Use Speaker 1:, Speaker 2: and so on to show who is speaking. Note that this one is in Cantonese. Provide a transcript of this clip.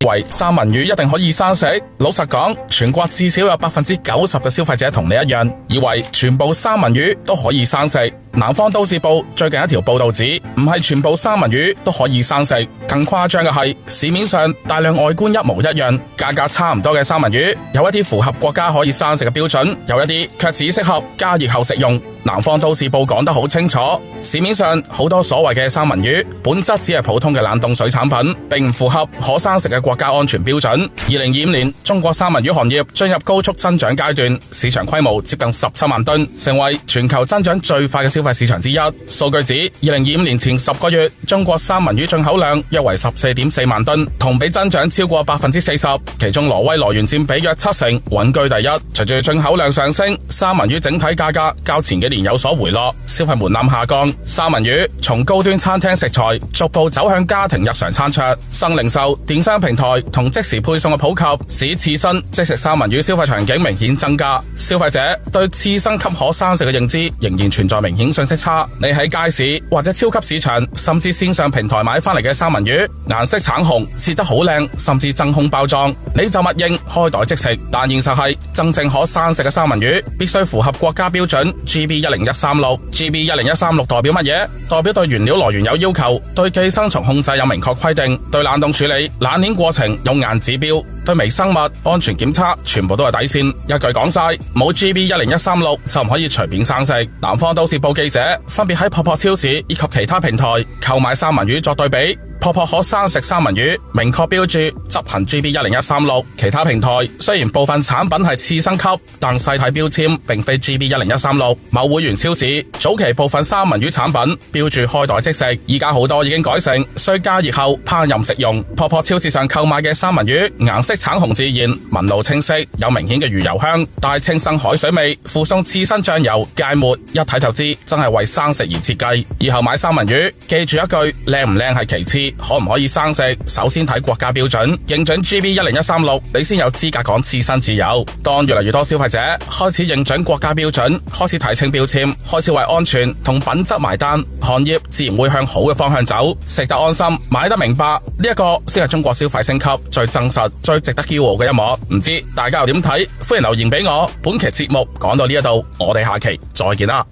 Speaker 1: 以為三文魚一定可以生食。老實講，全國至少有90%嘅消費者同你一樣，以為全部三文魚都可以生食。南方都市報最近一條報道指，唔係全部三文魚都可以生食，更誇張嘅係，市面上大量外觀一模一樣、價格差唔多嘅三文魚，有一啲符合國家可以生食嘅標準，有一啲卻只適合加熱後食用。南方都市報講得好清楚，市面上好多所謂嘅三文魚，本質只係普通嘅冷凍水產品，並唔符合可生食嘅國家安全標準。2025年，中國三文魚行業進入高速增長階段，市場規模接近17萬噸，成為全球增長最快嘅消費市場之一。數據指，2025年前10個月，中國三文魚進口量約為14.4萬噸，同比增長超過40%，其中挪威來源佔比約70%，穩居第一。隨住進口量上升，三文魚整體價格較前幾年有所回落，消費門檻下降，三文魚從高端餐廳食材逐步走向家庭日常餐桌，新零售、電商平台同即時配送嘅普及，使刺身即食三文魚消費場景明顯增加。消費者對刺身級可生食嘅認知仍然存在明顯信息差。你喺街市或者超級市場甚至線上平台買翻嚟嘅三文魚，顏色橙紅，切得好靚，甚至真空包裝，你就默認開袋即食。但現實係，真正可生食嘅三文魚必須符合國家標準 GB10136。GB10136 代表乜嘢？代表對原料來源有要求，對寄生蟲控制有明確規定，對冷凍處理、冷鏈過程有硬指標，對微生物安全檢測全部都係底線。一句講晒，冇 GB10136 就唔可以隨便生食。南方都市報記者分別喺泡泡超市以及其他平台購買三文魚作對比。泡泡可生食三文魚明確標注執行 GB10136， 其他平台雖然部分產品係刺身級，但細體標籤並非 GB10136。某會員超市早期部分三文魚產品標注開袋即食，依家好多已經改成需加熱後烹飪食用。泡泡超市上購買嘅三文魚顏色橙紅自然，紋路清晰，有明顯嘅魚油香，帶清新海水味，附送刺身醬油芥末，一睇就知真係為生食而設計。以後買三文魚記住一句，靚唔靚係其次，可唔可以生食，首先睇國家標準，認準 GB10136， 你先有資格講刺身自由。當越嚟越多消費者開始認準國家標準，開始睇清標籤，開始為安全同品質埋單，行業自然會向好嘅方向走，食得安心，買得明白，呢一個先係中國消費升級最真實、最值得驕傲嘅一幕。唔知大家又點睇？歡迎留言俾我。本期節目講到呢一度，我哋下期再見啦。